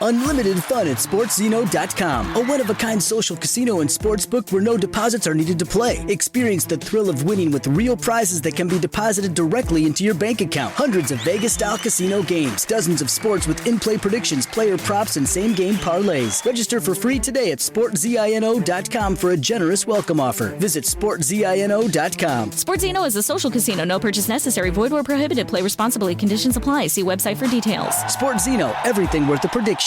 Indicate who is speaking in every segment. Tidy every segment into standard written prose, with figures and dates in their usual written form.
Speaker 1: Unlimited fun at SportsZeno.com, a one-of-a-kind social casino and sportsbook where no deposits are needed to play. Experience the thrill of winning with real prizes that can be deposited directly into your bank account. Hundreds of Vegas-style casino games, dozens of sports with in-play predictions, player props, and same-game parlays. Register for free today at SportsZeno.com for a generous welcome offer. Visit SportsZeno.com.
Speaker 2: SportsZeno is a social casino. No purchase necessary. Void where prohibited. Play responsibly. Conditions apply. See website for details.
Speaker 1: SportsZeno, everything worth the prediction.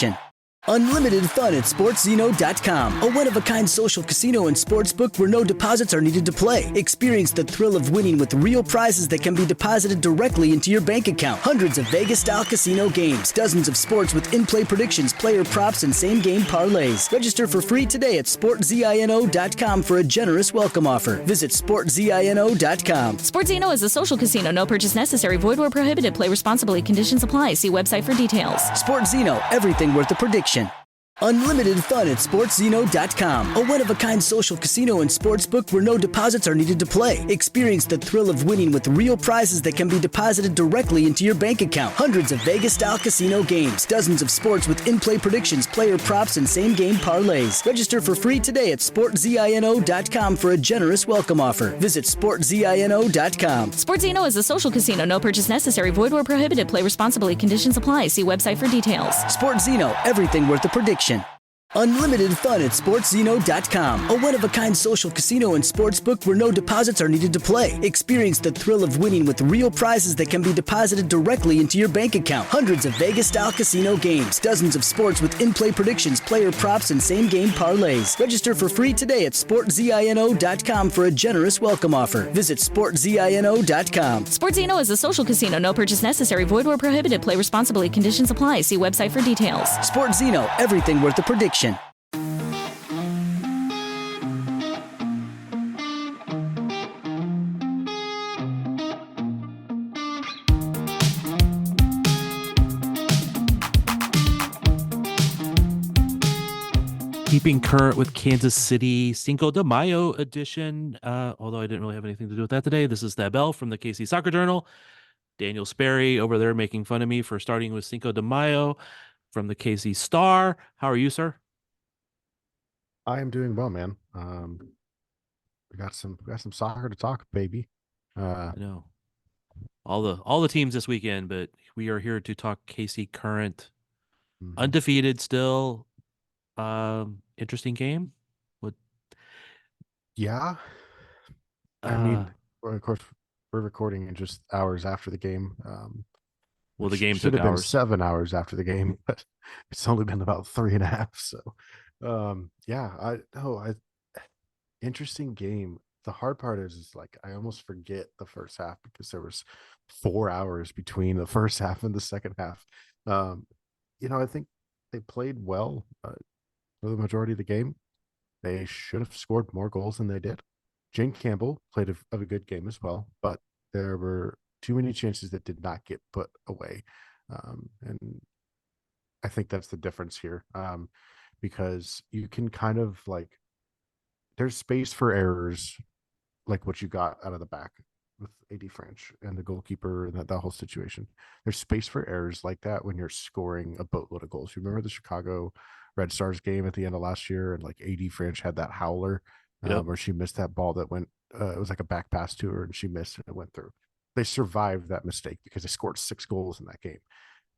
Speaker 1: Unlimited fun at SportsZeno.com, a one-of-a-kind social casino and sportsbook where no deposits are needed to play. Experience the thrill of winning with real prizes that can be deposited directly into your bank account. Hundreds of Vegas-style casino games, dozens of sports with in-play predictions, player props, and same-game parlays. Register for free today at SportsZeno.com for a generous welcome offer. Visit SportsZeno.com.
Speaker 2: SportsZeno is a social casino. No purchase necessary. Void where prohibited. Play responsibly. Conditions apply. See website for details.
Speaker 1: SportsZeno, everything worth the prediction. Unlimited fun at SportsZeno.com, a one-of-a-kind social casino and sportsbook where no deposits are needed to play. Experience the thrill of winning with real prizes that can be deposited directly into your bank account. Hundreds of Vegas-style casino games, dozens of sports with in-play predictions, player props, and same-game parlays. Register for free today at SportsZeno.com for a generous welcome offer. Visit SportsZeno.com.
Speaker 2: SportsZeno is a social casino. No purchase necessary. Void where prohibited. Play responsibly. Conditions apply. See website for details.
Speaker 1: SportsZeno, everything worth the prediction. Unlimited fun at SportsZeno.com, a one-of-a-kind social casino and sportsbook where no deposits are needed to play. Experience the thrill of winning with real prizes that can be deposited directly into your bank account. Hundreds of Vegas-style casino games, dozens of sports with in-play predictions, player props, and same-game parlays. Register for free today at SportsZeno.com for a generous welcome offer. Visit SportsZeno.com.
Speaker 2: SportsZeno is a social casino. No purchase necessary. Void where prohibited. Play responsibly. Conditions apply. See website for details.
Speaker 1: SportsZeno, everything worth the prediction.
Speaker 3: Keeping current with Kansas City Cinco de Mayo edition, although I didn't really have anything to do with that today. This is Thad Bell from the KC Soccer Journal. Daniel Sperry over there making fun of me for starting with Cinco de Mayo from the KC Star. How are you, sir?
Speaker 4: I am doing well, man. We got some soccer to talk, baby.
Speaker 3: I know all the teams this weekend, but we are here to talk KC current, undefeated still. Interesting game.
Speaker 4: Yeah. I mean, of course, we're recording in just hours after the game.
Speaker 3: Well, the game
Speaker 4: should
Speaker 3: took
Speaker 4: have been
Speaker 3: hours.
Speaker 4: 7 hours after the game, but it's only been about 3.5. So, interesting game. The hard part is like I almost forget the first half because there was 4 hours between the first half and the second half. I think they played well for the majority of the game. They should have scored more goals than they did. Jane Campbell played a good game as well, but there were too many chances that did not get put away. And I think that's the difference here, because you can kind of like, there's space for errors like what you got out of the back with AD French and the goalkeeper and that whole situation. There's space for errors like that when you're scoring a boatload of goals. You remember the Chicago Red Stars game at the end of last year, and like AD French had that howler where she missed that ball that went, it was like a back pass to her and she missed and it went through. They survived that mistake because they scored 6 goals in that game.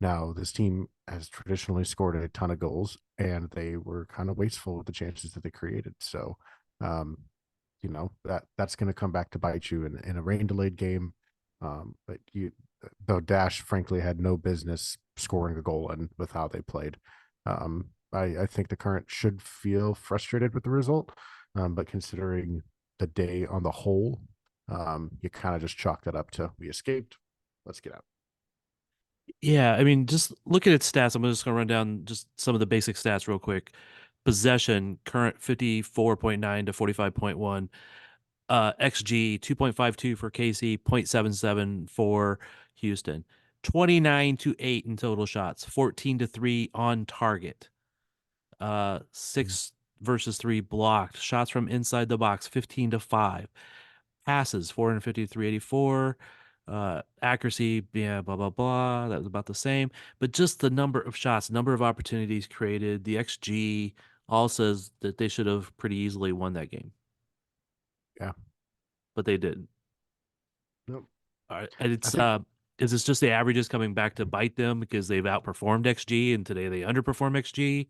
Speaker 4: Now, this team has traditionally scored a ton of goals, and they were kind of wasteful with the chances that they created. So, that's going to come back to bite you in a rain-delayed game. Though Dash, frankly, had no business scoring a goal and with how they played. I think the Current should feel frustrated with the result, but considering the day on the whole, you kind of just chalk that up to we escaped. Let's get out.
Speaker 3: Yeah, I mean, just look at its stats. I'm just going to run down just some of the basic stats real quick. Possession, Current 54.9 to 45.1. XG 2.52 for KC, 0.77 for Houston. 29-8 in total shots, 14-3 on target. 6 versus 3 blocked. Shots from inside the box, 15-5. Passes, 450 to 384. Accuracy, yeah, blah blah blah. That was about the same, but just the number of shots, number of opportunities created, the XG all says that they should have pretty easily won that game,
Speaker 4: Yeah.
Speaker 3: but they didn't.
Speaker 4: Nope.
Speaker 3: And
Speaker 4: I
Speaker 3: it's
Speaker 4: think
Speaker 3: is this just the averages coming back to bite them because they've outperformed XG and today they underperform XG?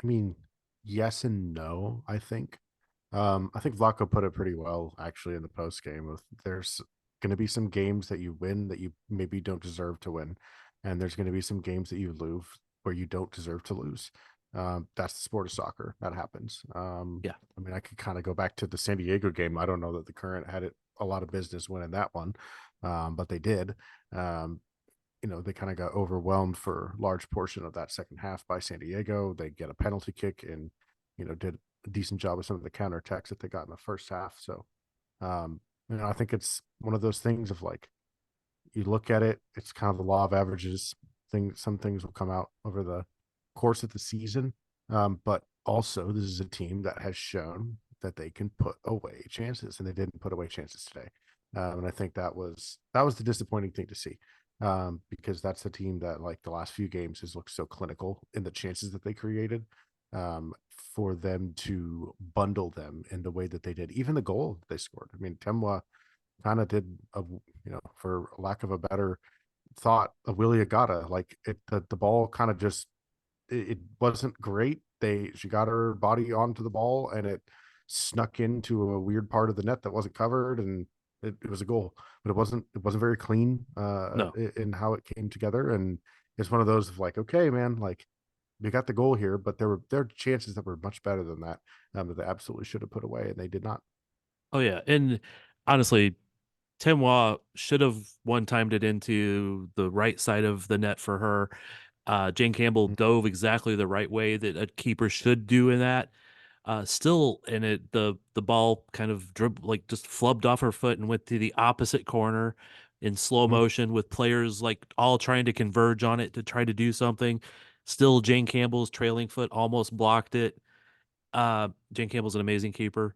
Speaker 4: I mean, yes and no, I think. I think Vlaco put it pretty well actually in the post game. With there's going to be some games that you win that you maybe don't deserve to win, and there's going to be some games that you lose where you don't deserve to lose. That's the sport of soccer. That happens.
Speaker 3: Yeah.
Speaker 4: I mean, I could kind of go back to the San Diego game. I don't know that the Current had a lot of business winning that one, but they did. Um, they kind of got overwhelmed for a large portion of that second half by San Diego. They get a penalty kick and, did a decent job of some of the counterattacks that they got in the first half. So, I think it's one of those things of like, you look at it, it's kind of the law of averages. Some things will come out over the course of the season. But also, this is a team that has shown that they can put away chances, and they didn't put away chances today. And I think that was the disappointing thing to see, because that's the team that, like, the last few games has looked so clinical in the chances that they created. For them to bundle them in the way that they did, even the goal they scored. I mean, Temwa kind of did for lack of a better thought, a Willie Agata. Like the ball kind of just it wasn't great. She got her body onto the ball and it snuck into a weird part of the net that wasn't covered, and it was a goal, but it wasn't very clean
Speaker 3: No.
Speaker 4: in how it came together. And it's one of those of like, okay, man, like we got the goal here, but there were chances that were much better than that, that they absolutely should have put away, and they did not.
Speaker 3: Oh yeah, and honestly, Timois should have one timed it into the right side of the net for her. Jane Campbell
Speaker 4: Mhm.
Speaker 3: dove exactly the right way that a keeper should do in that. Still in it, the ball kind of like just flubbed off her foot and went to the opposite corner in slow
Speaker 4: Mhm.
Speaker 3: motion with players like all trying to converge on it to try to do something. Still, Jane Campbell's trailing foot almost blocked it. Jane Campbell's an amazing keeper,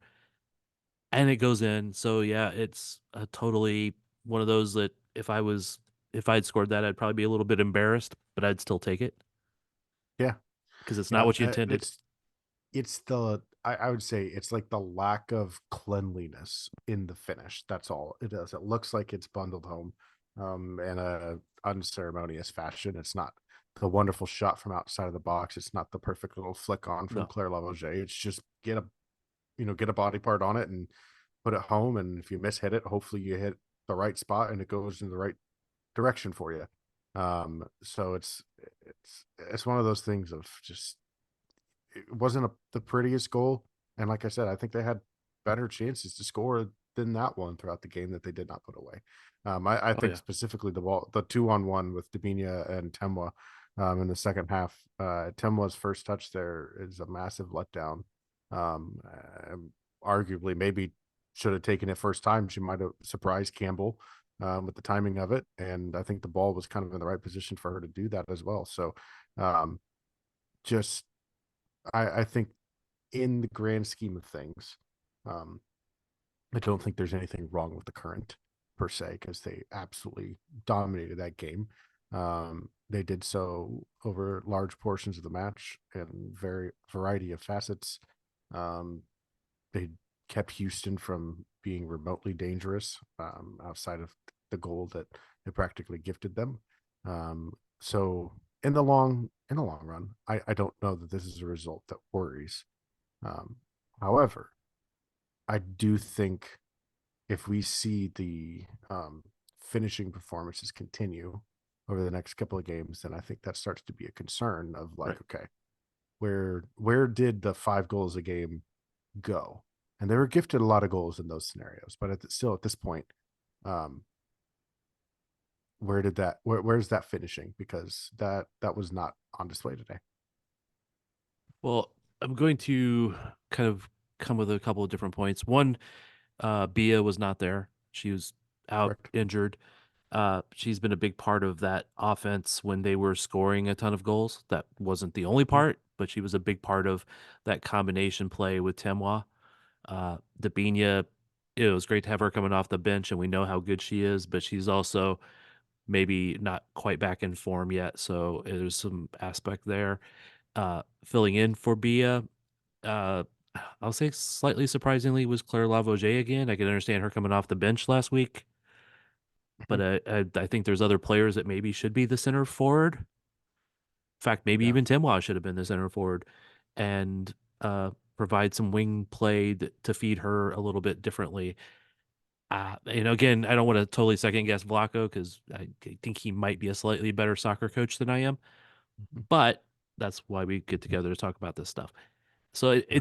Speaker 3: and it goes in. So yeah, it's a totally one of those that if I'd scored that, I'd probably be a little bit embarrassed, but I'd still take it
Speaker 4: Yeah,
Speaker 3: because it's not what you intended.
Speaker 4: it's the I would say it's like the lack of cleanliness in the finish. That's all it is. It looks like it's bundled home, in a unceremonious fashion. It's not the wonderful shot from outside of the box. It's not the perfect little flick on from
Speaker 3: No.
Speaker 4: Claire Lavoisier. It's just get a body part on it and put it home. And if you miss hit it, hopefully you hit the right spot and it goes in the right direction for you. So it's one of those things of just it wasn't the prettiest goal. And like I said, I think they had better chances to score than that one throughout the game that they did not put away. I
Speaker 3: Oh
Speaker 4: think
Speaker 3: yeah.
Speaker 4: specifically the 2-on-1 with Dabinia and Temwa, in the second half. Temwa's first touch there is a massive letdown. Arguably, maybe should have taken it first time. She might have surprised Campbell, with the timing of it. And I think the ball was kind of in the right position for her to do that as well. So, um, just I think in the grand scheme of things, um, I don't think there's anything wrong with the Current per se, because they absolutely dominated that game. They did so over large portions of the match and very variety of facets. Um, they kept Houston from being remotely dangerous, outside of the goal that they practically gifted them. So in the long run, I don't know that this is a result that worries. Um, However, I do think if we see the finishing performances continue over the next couple of games, then I think that starts to be a concern of like,
Speaker 3: Right.
Speaker 4: okay, where did the 5 goals a game go? And they were gifted a lot of goals in those scenarios, but still at this point, um, where's that finishing? Because that was not on display today.
Speaker 3: Well, I'm going to kind of come with a couple of different points. One, Bia was not there. She was out
Speaker 4: Correct.
Speaker 3: injured. She's been a big part of that offense when they were scoring a ton of goals. That wasn't the only
Speaker 4: Mhm.
Speaker 3: part, but she was a big part of that combination play with Temwa. Dabinia it was great to have her coming off the bench, and we know how good she is, but she's also maybe not quite back in form yet. So there's some aspect there. Filling in for Bia, uh, I'll say slightly surprisingly was Claire Lavoisier again. I can understand her coming off the bench last week, but I think there's other players that maybe should be the center forward. In fact, maybe
Speaker 4: Yeah.
Speaker 3: even Timois should have been the center forward, and provide some wing play to feed her a little bit differently. Again, I don't want to totally second guess Vlaco because I think he might be a slightly better soccer coach than I am,
Speaker 4: Mhm.
Speaker 3: but that's why we get together to talk about this stuff. So
Speaker 4: Yeah.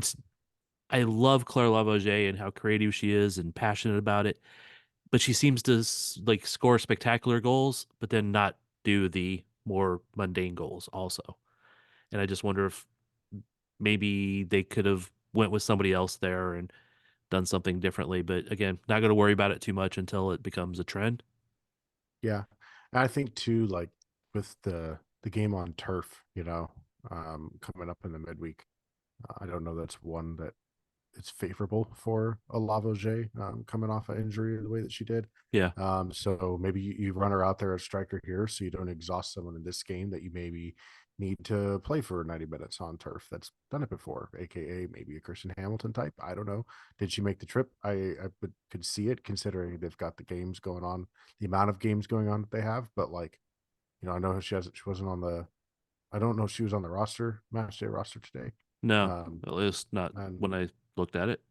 Speaker 3: I love Claire Lavoisier and how creative she is and passionate about it, but she seems to like score spectacular goals, but then not do the more mundane goals also. And I just wonder if maybe they could have went with somebody else there and done something differently. But again, not going to worry about it too much until it becomes a trend.
Speaker 4: Yeah. And I think too, like with the game on turf, coming up in the midweek, I don't know that's one that it's favorable for a Lavoisier coming off an injury the way that she did.
Speaker 3: Yeah.
Speaker 4: So maybe you run her out there as striker here so you don't exhaust someone in this game that you maybe need to play for 90 minutes on turf that's done it before, aka maybe a Christian Hamilton type. I don't know. Did she make the trip? Could see it considering they've got the games going on, the amount of games going on that they have, but like, I know she wasn't on the I don't know if she was on the match day roster today.
Speaker 3: No,
Speaker 4: Um
Speaker 3: at least not
Speaker 4: and
Speaker 3: when I looked at it.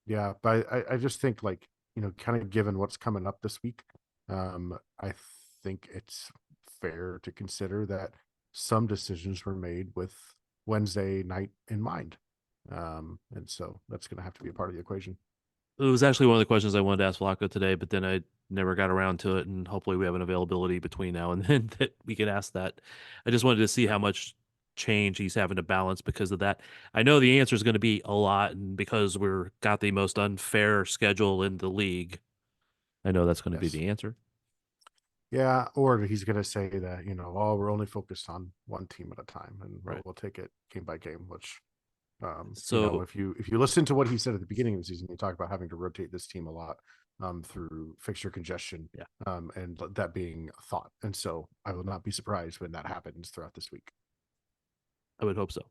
Speaker 4: Yeah, but I just think like, kind of given what's coming up this week, I think it's fair to consider that some decisions were made with Wednesday night in mind. And so that's going to have to be a part of the equation.
Speaker 3: It was actually one of the questions I wanted to ask Vlaco today, but then I never got around to it. And hopefully we have an availability between now and then that we can ask that. I just wanted to see how much change he's having to balance because of that. I know the answer is going to be a lot, and because we're got the most unfair schedule in the league, I know that's going to be
Speaker 4: Yes.
Speaker 3: the answer.
Speaker 4: Yeah, or he's going to say that, oh, we're only focused on one team at a time and
Speaker 3: Right.
Speaker 4: we'll take it game by game, which
Speaker 3: So
Speaker 4: if you listen to what he said at the beginning of the season, he talked about having to rotate this team a lot through fixture congestion,
Speaker 3: yeah,
Speaker 4: and that being a thought. And so I will not be surprised when that happens throughout this week.
Speaker 3: I would hope so.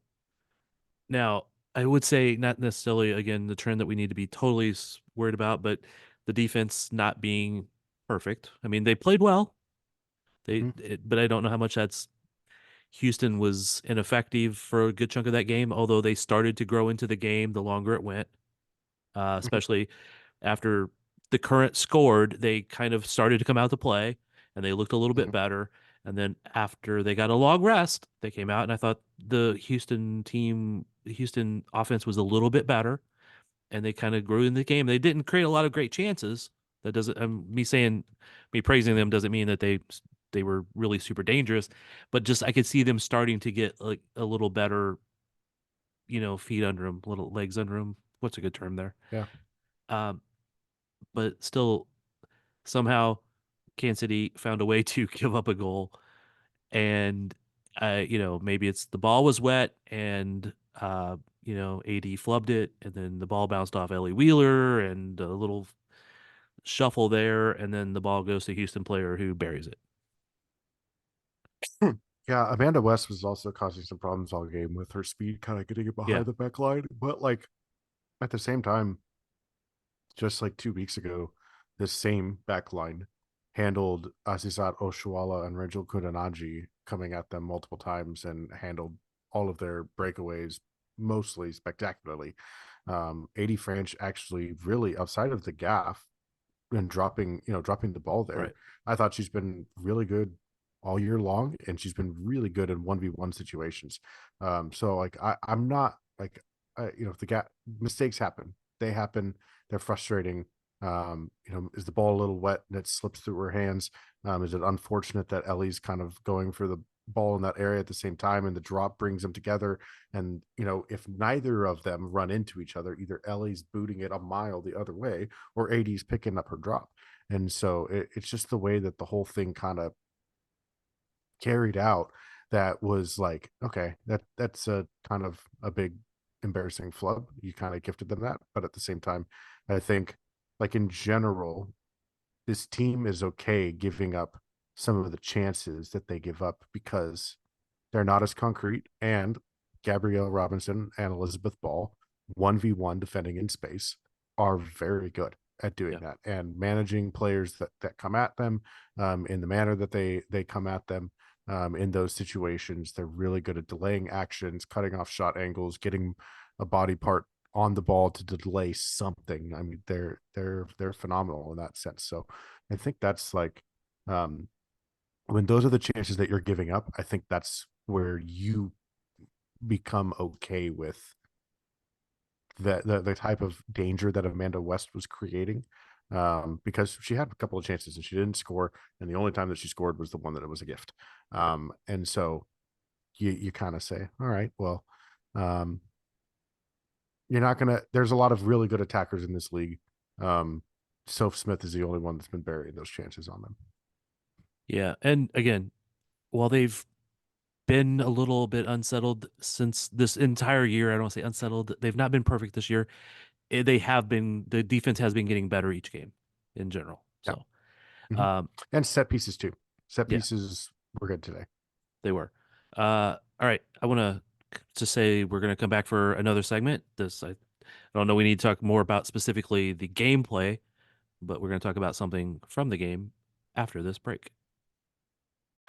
Speaker 3: Now, I would say not necessarily again the trend that we need to be totally worried about, but the defense not being perfect. I mean, they played well. But I don't know how much that's Houston was ineffective for a good chunk of that game, although they started to grow into the game the longer it went, especially after the Current scored, they kind of started to come out to play and they looked a little bit better. And then after they got a long rest, they came out and I thought the Houston offense was a little bit better and they kind of grew in the game. They didn't create a lot of great chances. That doesn't me praising them doesn't mean that they were really super dangerous, but just I could see them starting to get like a little better, feet under them, little legs under them. What's a good term there?
Speaker 4: Yeah.
Speaker 3: Um, but still, somehow, Kansas City found a way to give up a goal, and maybe it's the ball was wet and AD flubbed it, and then the ball bounced off Ellie Wheeler and a little shuffle there, and then the ball goes to Houston player who buries it.
Speaker 4: Yeah, Amanda West was also causing some problems all game with her speed kind of getting it behind
Speaker 3: Yeah.
Speaker 4: the back line. But like at the same time, just like 2 weeks ago, this same back line handled Azizat Oshuala and Rachel Kunanaji coming at them multiple times and handled all of their breakaways mostly spectacularly. AD French actually really outside of the gaff and dropping the ball there.
Speaker 3: Right.
Speaker 4: I thought she's been really good all year long, and she's been really good in 1v1 situations. So like I'm not like if the mistakes happen, they happen. They're frustrating. Is the ball a little wet and it slips through her hands? Is it unfortunate that Ellie's kind of going for the ball in that area at the same time and the drop brings them together? And if neither of them run into each other, either Ellie's booting it a mile the other way or AD's picking up her drop. And so it's just the way that the whole thing kind of carried out that was like, okay, that's a kind of a big embarrassing flub. You kind of gifted them that, but at the same time, I think like in general, this team is okay giving up some of the chances that they give up because they're not as concrete. And Gabrielle Robinson and Elizabeth Ball, 1v1 defending in space, are very good at doing that and managing players that come at them in the manner that they come at them in those situations. They're really good at delaying actions, cutting off shot angles, getting a body part on the ball to delay something. I mean, they're phenomenal in that sense. So I think that's like when those are the chances that you're giving up, I think that's where you become okay with the type of danger that Amanda West was creating, because she had a couple of chances and she didn't score, and the only time that she scored was the one that it was a gift. And so you kind of say, all right, well, you're not gonna. There's a lot of really good attackers in this league. Soph Smith is the only one that's been burying those chances on them.
Speaker 3: Yeah, and again, while they've been a little bit unsettled since this entire year, I don't want to say unsettled. They've not been perfect this year. They have been. The defense has been getting better each game, in general.
Speaker 4: Yeah.
Speaker 3: So,
Speaker 4: and set pieces too. Set
Speaker 3: Yeah.
Speaker 4: pieces were good today.
Speaker 3: they were. All right, I want to say we're going to come back for another segment. I don't know. We need to talk more about specifically the gameplay, but we're going to talk about something from the game after this break.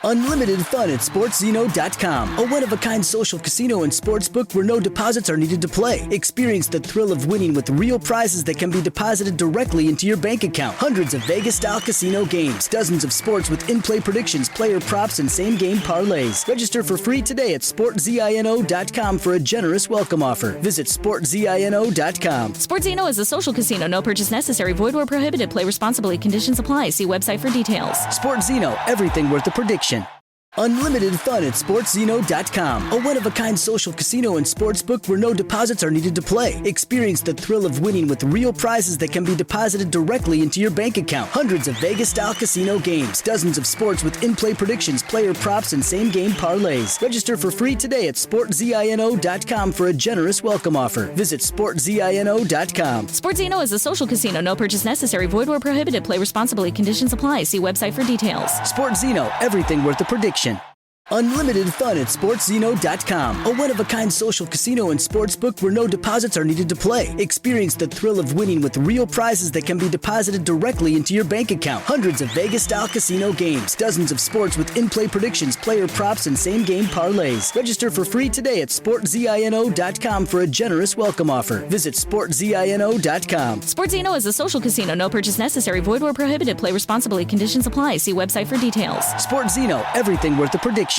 Speaker 1: Unlimited fun at SportsZeno.com, a one-of-a-kind social casino and sportsbook where no deposits are needed to play. Experience the thrill of winning with real prizes that can be deposited directly into your bank account. Hundreds of Vegas-style casino games, dozens of sports with in-play predictions, player props, and same-game parlays. Register for free today at SportsZeno.com for a generous welcome offer. Visit SportsZeno.com.
Speaker 2: SportsZeno is a social casino. No purchase necessary. Void where prohibited. Play responsibly. Conditions apply. See website for details.
Speaker 1: SportsZeno, everything worth a prediction. Unlimited fun at SportsZeno.com, a one-of-a-kind social casino and sportsbook where no deposits are needed to play. Experience the thrill of winning with real prizes that can be deposited directly into your bank account. Hundreds of Vegas-style casino games, dozens of sports with in-play predictions, player props, and same-game parlays. Register for free today at SportsZeno.com for a generous welcome offer. Visit SportsZeno.com.
Speaker 2: SportsZeno is a social casino. No purchase necessary. Void where prohibited. Play responsibly. Conditions apply. See website for details.
Speaker 1: SportsZeno, everything worth a prediction. Unlimited fun at SportsZeno.com, a one-of-a-kind social casino and sportsbook where no deposits are needed to play. Experience the thrill of winning with real prizes that can be deposited directly into your bank account. Hundreds of Vegas-style casino games, dozens of sports with in-play predictions, player props, and same-game parlays. Register for free today at SportsZeno.com for a generous welcome offer. Visit SportsZeno.com.
Speaker 2: SportsZeno is a social casino. No purchase necessary. Void where prohibited. Play responsibly. Conditions apply. See website for details.
Speaker 1: SportsZeno, everything worth a prediction.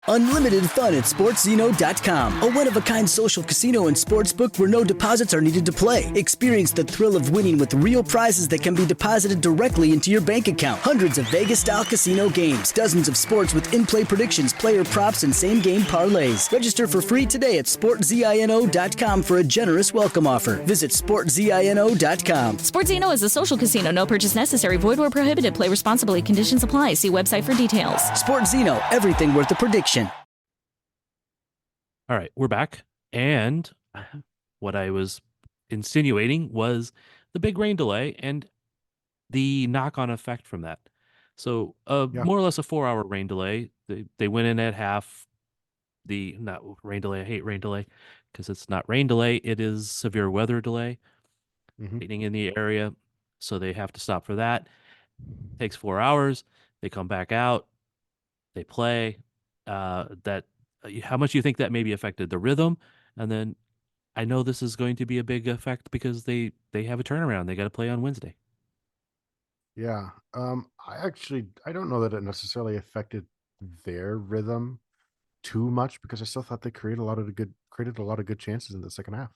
Speaker 1: Unlimited fun at SportsZeno.com, a one-of-a-kind social casino and sportsbook where no deposits are needed to play. Experience the thrill of winning with real prizes that can be deposited directly into your bank account. Hundreds of Vegas-style casino games, dozens of sports with in-play predictions, player props, and same-game parlays. Register for free today at SportsZeno.com for a generous welcome offer. Visit SportsZeno.com.
Speaker 2: SportsZeno is a social casino. No purchase necessary. Void where prohibited. Play responsibly. Conditions apply. See website for details.
Speaker 1: SportsZeno, everything worth a prediction.
Speaker 3: All right, we're back. And what I was insinuating was the big rain delay and the knock-on effect from that. So, more or less a 4-hour rain delay. They went in at half. Not rain delay. I hate rain delay because it's not rain delay. It is severe weather delay. Lightning in the area, so they have to stop for that. Takes 4 hours. They come back out. They play. How much do you think that maybe affected the rhythm? And then I know this is going to be a big effect because they have a turnaround. They got to play on Wednesday.
Speaker 4: Yeah. I don't know that it necessarily affected their rhythm too much because I still thought they created a lot of good chances in the second half.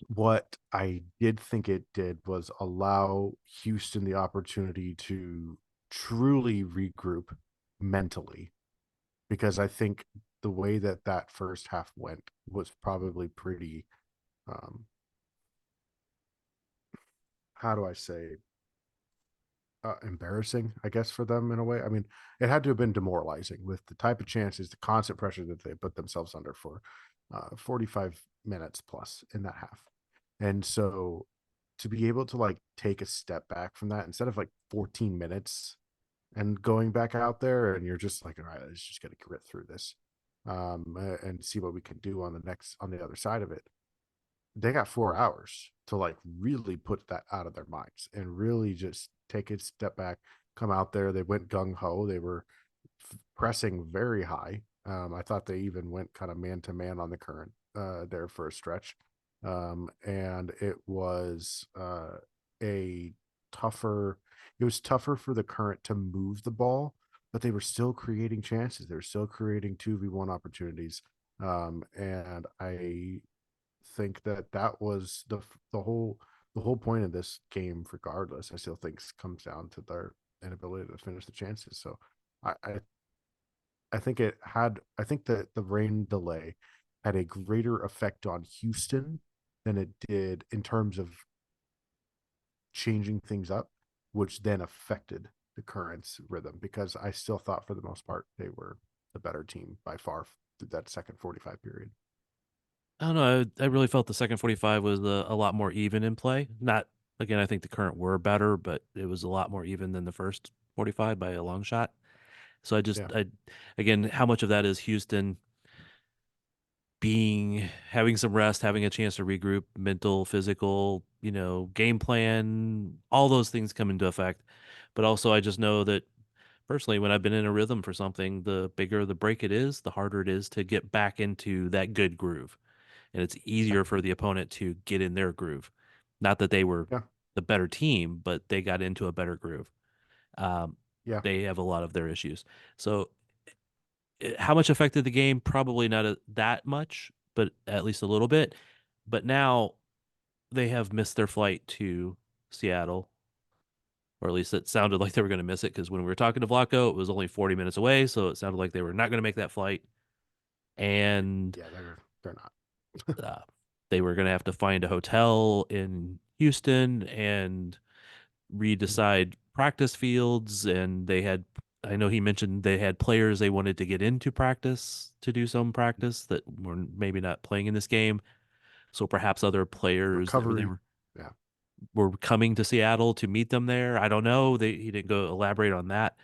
Speaker 4: What I did think it did was allow Houston the opportunity to truly regroup mentally, because I think the way that first half went was probably pretty, how do I say, embarrassing, I guess, for them in a way. I mean, it had to have been demoralizing with the type of chances, the constant pressure that they put themselves under for 45 minutes plus in that half. And so to be able to like take a step back from that instead of like 14 minutes and going back out there, and you're just like, all right, let's just gotta grit through this, and see what we can do on the other side of it. They got 4 hours to like really put that out of their minds and really just take a step back, come out there. They went gung ho. They were pressing very high. I thought they even went kind of man to man on the current there for a stretch. And it was a tougher, it was tougher for the current to move the ball, but they were still creating chances. They were still creating 2v1 opportunities. And I think that that was the whole point of this game. Regardless, I still think comes down to their inability to finish the chances. So I I, I think it had. I think that the rain delay had a greater effect on Houston than it did in terms of changing things up, which then affected the Currents' rhythm, because I still thought for the most part they were the better team by far through that second 45 period.
Speaker 3: I don't know. I really felt the second 45 was a lot more even in play. Not again, I think the current were better, but it was a lot more even than the first 45 by a long shot. So
Speaker 4: Yeah.
Speaker 3: I again, how much of that is Houston having some rest, having a chance to regroup, mental, physical, game plan, all those things come into effect. But also I just know that personally when I've been in a rhythm for something, the bigger the break it is, the harder it is to get back into that good groove. And it's easier for the opponent to get in their groove. Not that they were
Speaker 4: Yeah.
Speaker 3: the better team, but they got into a better groove. Um,
Speaker 4: Yeah.
Speaker 3: they have a lot of their issues. So how much affected the game? Probably not that much, but at least a little bit. But now they have missed their flight to Seattle, or at least it sounded like they were going to miss it because when we were talking to Vlaco, it was only 40 minutes away, so it sounded like they were not going to make that flight, and
Speaker 4: Yeah. They're not.
Speaker 3: uh, they were going to have to find a hotel in Houston and redecide practice fields, and I know he mentioned they had players they wanted to get into practice to do some practice that were maybe not playing in this game. So perhaps other players that
Speaker 4: Recovery. Yeah.
Speaker 3: were coming to Seattle to meet them there. I don't know. He didn't go elaborate on that,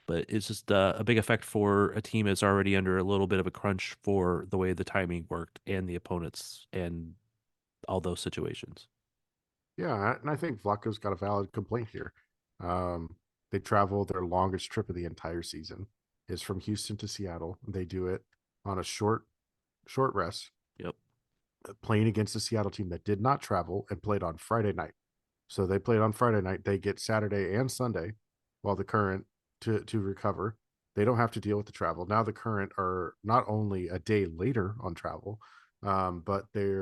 Speaker 3: but it's just a big effect for a team that's already under a little bit of a crunch for the way the timing worked and the opponents and all those situations.
Speaker 4: Yeah, and I think Vlaco's got a valid complaint here. They travel their longest trip of the entire season is from Houston to Seattle. They do it on a short rest,
Speaker 3: Yep.
Speaker 4: playing against a Seattle team that did not travel and played on Friday night. So they played on Friday night. They get Saturday and Sunday, while the Current to recover. They don't have to deal with the travel. Now the Current are not only a day later on travel, but they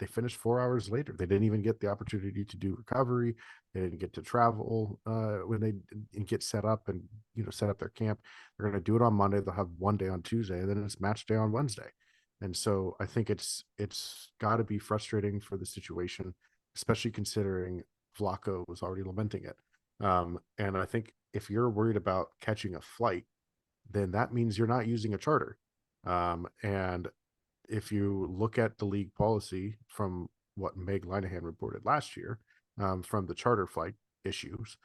Speaker 4: finished 4 hours later. They didn't even get the opportunity to do recovery. They didn't get to travel when they and get set up and set up their camp. They're going to do it on Monday. They'll have one day on Tuesday, and then it's match day on Wednesday. And so I think it's got to be frustrating for the situation, especially considering Vlaco was already lamenting it. And I think if you're worried about catching a flight, then that means you're not using a charter. And if you look at the league policy from what Meg Linehan reported last year, from the charter flight issues,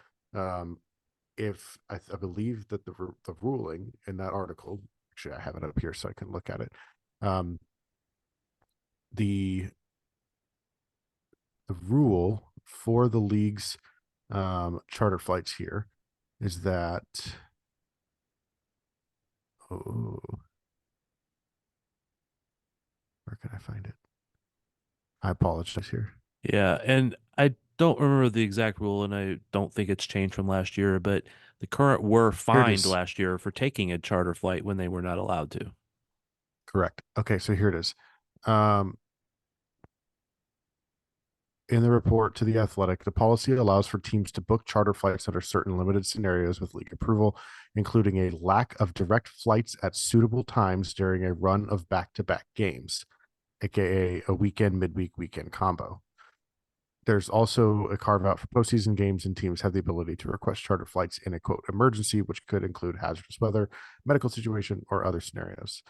Speaker 4: if I believe that the ruling in that article, actually I have it up here so I can look at it. The rule for the league's charter flights here is that where can I find it? I apologize here.
Speaker 3: Yeah, and I don't remember the exact rule, and I don't think it's changed from last year, but the Current were
Speaker 4: Here it
Speaker 3: fined
Speaker 4: is.
Speaker 3: last year for taking a charter flight when they were not allowed to.
Speaker 4: Correct. Okay, so here it is. In the report to The Athletic, the policy allows for teams to book charter flights under certain limited scenarios with league approval, including a lack of direct flights at suitable times during a run of back-to-back games, aka a weekend, midweek, weekend combo. There's also a carve out for postseason games, and teams have the ability to request charter flights in a quote emergency, which could include hazardous weather, medical situation, or other scenarios.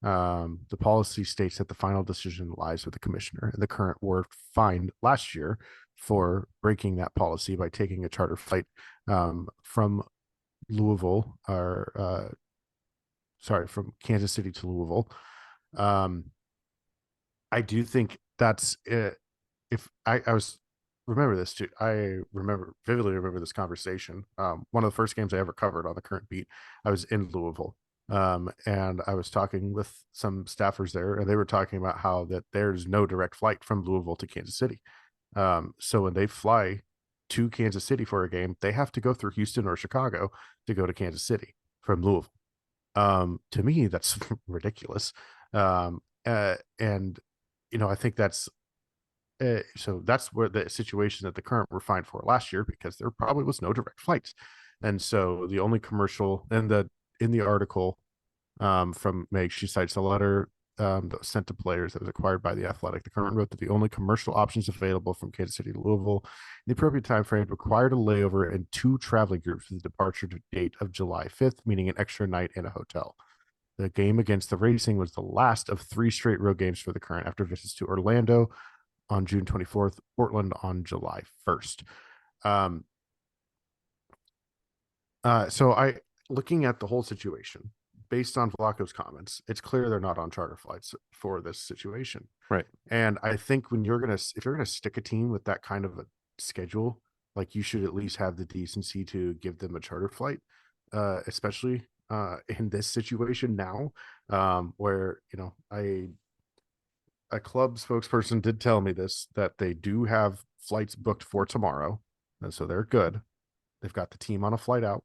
Speaker 4: The policy states that the final decision lies with the commissioner, and the current were fined last year for breaking that policy by taking a charter flight from Louisville, or sorry, from Kansas City to Louisville. I do think that's it. If I was remember this too, I vividly remember this conversation. One of the first games I ever covered on the current beat, I was in Louisville. And I was talking with some staffers there, and they were talking about how that there's no direct flight from Louisville to Kansas City. So when they fly to Kansas City for a game, they have to go through Houston or Chicago to go to Kansas City from Louisville. To me, that's ridiculous. And I think that's so that's where the situation that the current were fined for last year, because there probably was no direct flights. And so the only commercial in the article from Meg, she cites a letter that was sent to players that was acquired by the Athletic. The current wrote that the only commercial options available from Kansas City to Louisville in the appropriate time frame required a layover and 2 traveling groups with a departure date of July 5th, meaning an extra night in a hotel. The game against the Racing was the last of 3 straight road games for the current after visits to Orlando on June 24th, Portland on July 1st. So looking at the whole situation, based on Vlacho's comments, it's clear they're not on charter flights for this situation.
Speaker 3: Right.
Speaker 4: And I think if you're gonna stick a team with that kind of a schedule, like, you should at least have the decency to give them a charter flight, especially in this situation now, where a club spokesperson did tell me that they do have flights booked for tomorrow, and so they're good. They've got the team on a flight out,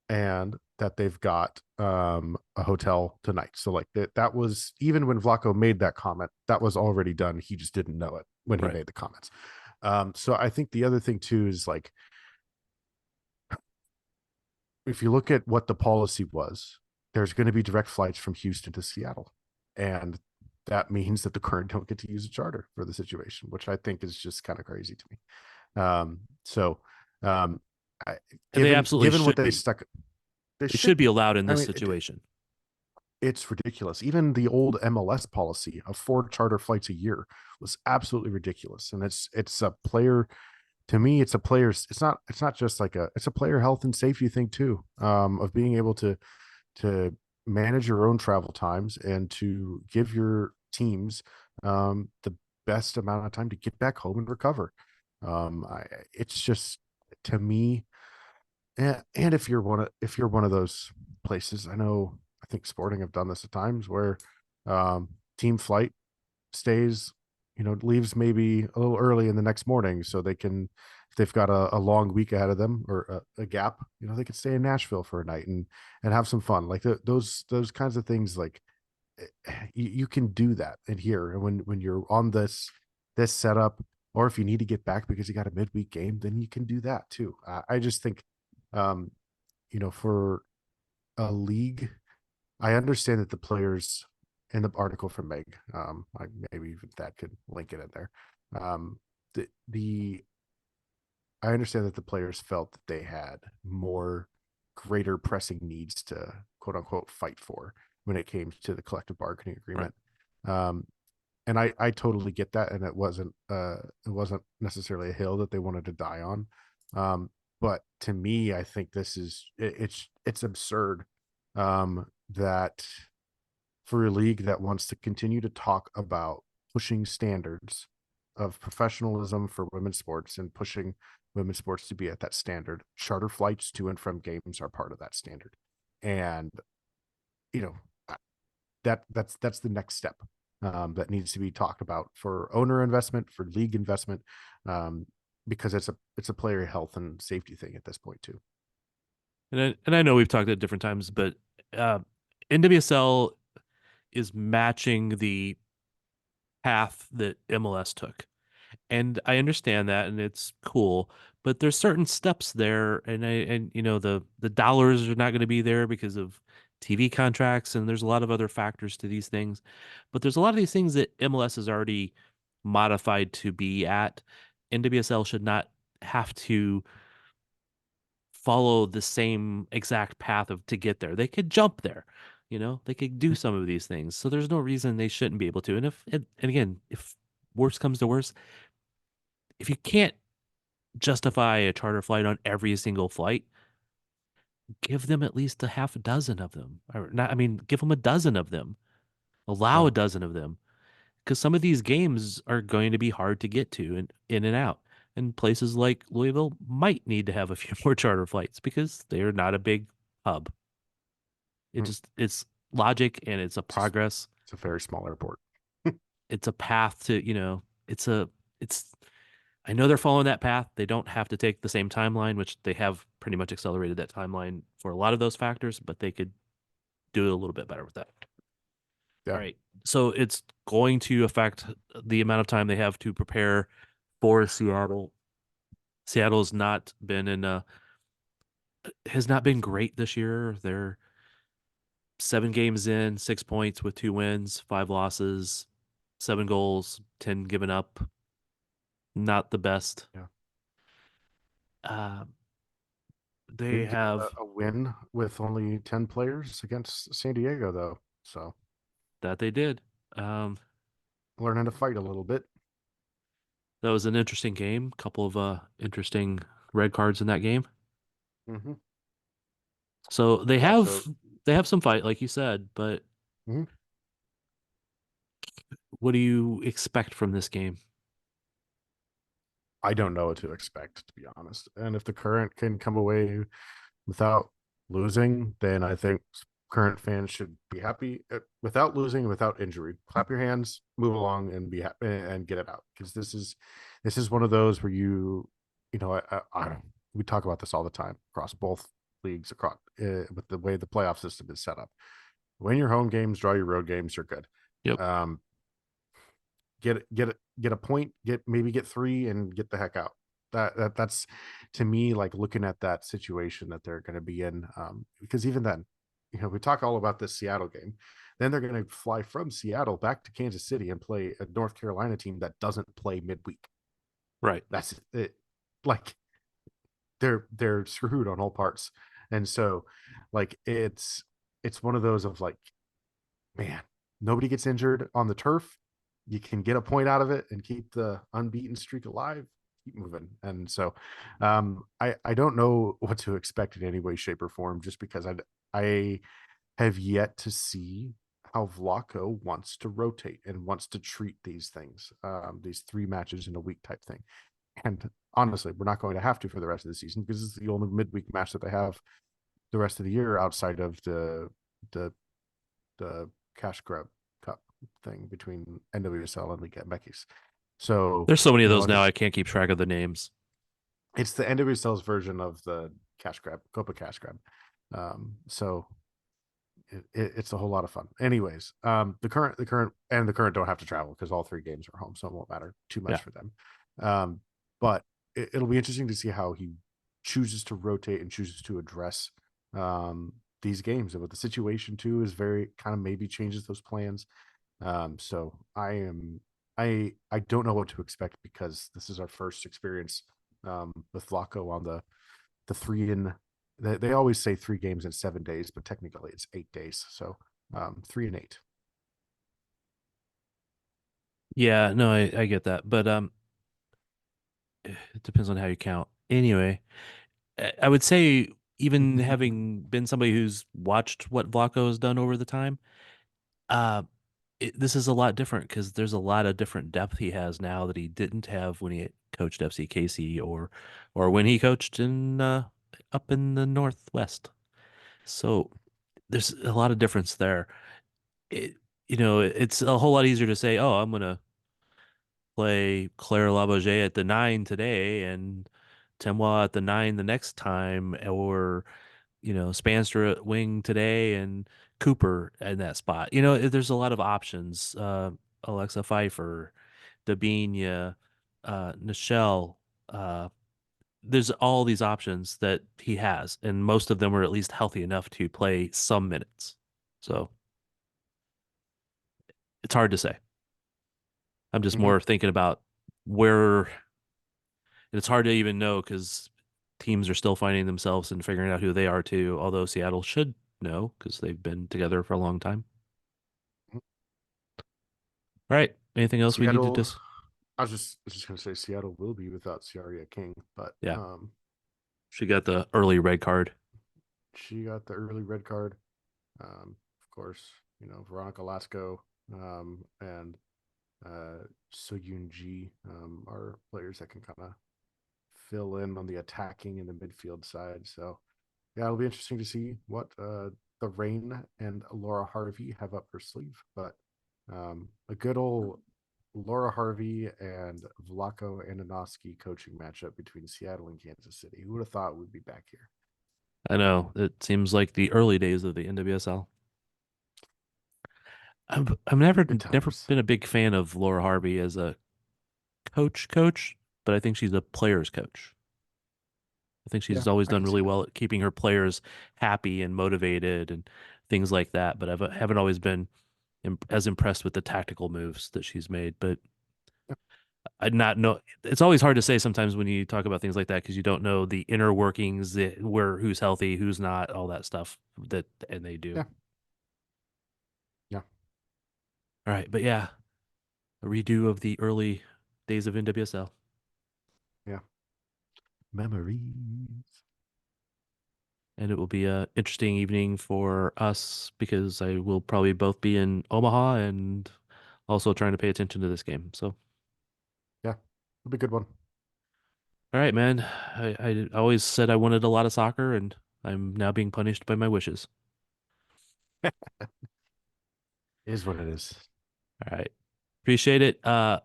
Speaker 4: and that they've got a hotel tonight. So like that was, even when Vlacho made that comment, that was already done. He just didn't know it when he made the comments. So I think the other thing too is, like, if you look at what the policy was, there's going to be direct flights from Houston to Seattle, and that means that the current don't get to use a charter for the situation, which I think is just kind of crazy to me.
Speaker 3: They absolutely
Speaker 4: given what
Speaker 3: should
Speaker 4: they
Speaker 3: be.
Speaker 4: stuck,
Speaker 3: It should be allowed in this
Speaker 4: I mean,
Speaker 3: situation.
Speaker 4: it's ridiculous. Even the old MLS policy of 4 charter flights a year was absolutely ridiculous. And it's a player, to me, it's a player's, it's not just like it's a player health and safety thing too, of being able to manage your own travel times and to give your teams the best amount of time to get back home and recover. It's just, to me, and if you're one of those places, I think Sporting have done this at times where team flight stays, leaves maybe a little early in the next morning, so they can, if they've got a long week ahead of them, or a gap, they could stay in Nashville for a night and have some fun. Like those kinds of things, like, you can do that in here. And when you're on this setup, or if you need to get back because you got a midweek game, then you can do that too. I just think, for a league, I understand that the players, in the article from Meg, maybe even that could link it in there. I understand that the players felt that they had greater pressing needs to, quote unquote, fight for when it came to the collective bargaining agreement. Right. And I totally get that. And it wasn't necessarily a hill that they wanted to die on. But to me, I think this is, it's absurd that for a league that wants to continue to talk about pushing standards of professionalism for women's sports and pushing women's sports to be at that standard, charter flights to and from games are part of that standard. And, that's the next step that needs to be talked about for owner investment, for league investment, because it's a player health and safety thing at this point too.
Speaker 3: And I know we've talked at different times, but NWSL is matching the path that MLS took. And I understand that, and it's cool, but there's certain steps there, and the dollars are not going to be there because of TV contracts, and there's a lot of other factors to these things. But there's a lot of these things that MLS has already modified to be at. NWSL should not have to follow the same exact path to get there. They could jump there. They could do some of these things. So there's no reason they shouldn't be able to. And again, if worse comes to worse, if you can't justify a charter flight on every single flight, give them at least a half a dozen of them. Or not, I mean, give them a dozen of them. Allow a
Speaker 4: Well,
Speaker 3: dozen of them. Because some of these games are going to be hard to get to and in and out. And places like Louisville might need to have a few more charter flights because they're not a big hub.
Speaker 4: mm,
Speaker 3: It's logic and it's a
Speaker 4: it's just
Speaker 3: progress.
Speaker 4: it's a very small airport.
Speaker 3: It's a path to, it's I know they're following that path. They don't have to take the same timeline, which they have pretty much accelerated that timeline for a lot of those factors, but they could do it a little bit better with that. All
Speaker 4: Yeah.
Speaker 3: right. So it's going to affect the amount of time they have to prepare for Seattle. Seattle has not been great this year. They're 7 games in, 6 points with 2 wins, 5 losses, 7 goals, 10 given up. Not the best.
Speaker 4: Yeah.
Speaker 3: Uh,
Speaker 4: They
Speaker 3: they
Speaker 4: did get
Speaker 3: have
Speaker 4: a win with only 10 players against San Diego, though. So
Speaker 3: that they did. Um,
Speaker 4: learning to fight a little bit.
Speaker 3: that was an interesting game. Couple of interesting red cards in that game.
Speaker 4: Hmm.
Speaker 3: So they
Speaker 4: Yeah.
Speaker 3: have
Speaker 4: So
Speaker 3: they have some fight, like you said, but
Speaker 4: mhm.
Speaker 3: what do you expect from this game?
Speaker 4: I don't know what to expect, to be honest. And if the Current can come away without losing, then I think Current fans should be happy without losing, without injury. Clap your hands, move along, and be happy and get it out. Because this is one of those where we talk about this all the time across both leagues, across with the way the playoff system is set up. Win your home games, draw your road games, you're good.
Speaker 3: Yep.
Speaker 4: Get a point, get 3 and get the heck out. That's to me like looking at that situation that they're going to be in, because even then, we talk all about this Seattle game. Then they're going to fly from Seattle back to Kansas City and play a North Carolina team that doesn't play midweek.
Speaker 3: Right.
Speaker 4: That's it. Like they're screwed on all parts. And so like it's one of those of like, man, nobody gets injured on the turf. You can get a point out of it and keep the unbeaten streak alive, keep moving. And so I don't know what to expect in any way, shape, or form, just because I have yet to see how Vlaco wants to rotate and wants to treat these things, these 3 matches in a week type thing. And honestly, we're not going to have to for the rest of the season because it's the only midweek match that they have the rest of the year outside of the cash grab cup thing between NWSL and Liga MX. So
Speaker 3: There's so many of those now, I can't keep track of the names.
Speaker 4: It's the NWSL's version of the cash grab, Copa cash grab. So it's a whole lot of fun. Anyways, the current don't have to travel because all 3 games are home, so it won't matter too much for them. But it'll be interesting to see how he chooses to rotate and chooses to address these games. And with the situation too is very kind of maybe changes those plans. So I don't know what to expect because this is our first experience with Vlaco on the 3 in. They always say 3 games in 7 days, but technically it's 8 days. So 3 and 8.
Speaker 3: Yeah, no, I get that, but it depends on how you count. Anyway, I would say even having been somebody who's watched what Vlaco has done over the time, uh, this is a lot different because there's a lot of different depth he has now that he didn't have when he coached FCKC or when he coached in up in the Northwest. So there's a lot of difference there. It, it's a whole lot easier to say, oh, I'm gonna play Claire Labauget at the 9 today and Temois at the 9 the next time, or Spanster at wing today and Cooper in that spot. There's a lot of options. Alexa Pfeiffer, Dabinia, Nichelle. There's all these options that he has, and most of them are at least healthy enough to play some minutes. So it's hard to say. I'm just more thinking about where, and it's hard to even know because teams are still finding themselves and figuring out who they are too. Although Seattle should No, because they've been together for a long time.
Speaker 4: Mhm.
Speaker 3: All right. Anything else we need to
Speaker 4: Seattle.
Speaker 3: dis?
Speaker 4: I was just gonna say Seattle will be without Ciaria King, but
Speaker 3: Yeah, she got the early red card.
Speaker 4: she got the early red card. Of course, Veronica Lasco and Soyun Ji are players that can kind of fill in on the attacking and the midfield side. So yeah, it'll be interesting to see what the Rain and Laura Harvey have up her sleeve. But a good old Laura Harvey and Vlaco Andonovski coaching matchup between Seattle and Kansas City. Who would have thought we'd be back here?
Speaker 3: I know it seems like the early days of the NWSL. I've never
Speaker 4: Good
Speaker 3: never
Speaker 4: times.
Speaker 3: been a big fan of Laura Harvey as a coach, but I think she's a player's coach. I think
Speaker 4: Yeah,
Speaker 3: she's always
Speaker 4: I
Speaker 3: done
Speaker 4: can see
Speaker 3: really
Speaker 4: that.
Speaker 3: well at keeping her players happy and motivated and things like that. But I haven't always been as impressed with the tactical moves that she's made. But I not know. It's always hard to say sometimes when you talk about things like that because you don't know the inner workings, where who's healthy, who's not, all that stuff and they do.
Speaker 4: Yeah, yeah.
Speaker 3: All right, but yeah, a redo of the early days of NWSL.
Speaker 4: Yeah. Memories.
Speaker 3: And it will be a interesting evening for us because I will probably both be in Omaha and also trying to pay attention to this game. So,
Speaker 4: Yeah, it'll be a good one.
Speaker 3: all right, man. I always said I wanted a lot of soccer, and I'm now being punished by my wishes.
Speaker 4: Is what it is.
Speaker 3: All right. Appreciate it.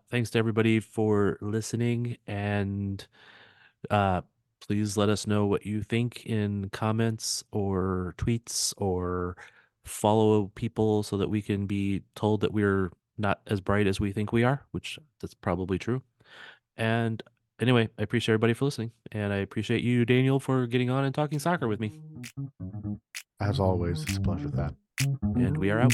Speaker 3: Thanks to everybody for listening, and uh, please let us know what you think in comments or tweets, or follow people so that we can be told that we're not as bright as we think we are, which that's probably true. And anyway, I appreciate everybody for listening, and I appreciate you, Daniel, for getting on and talking soccer with me.
Speaker 4: As always, it's a pleasure, Thad.
Speaker 3: And we are out.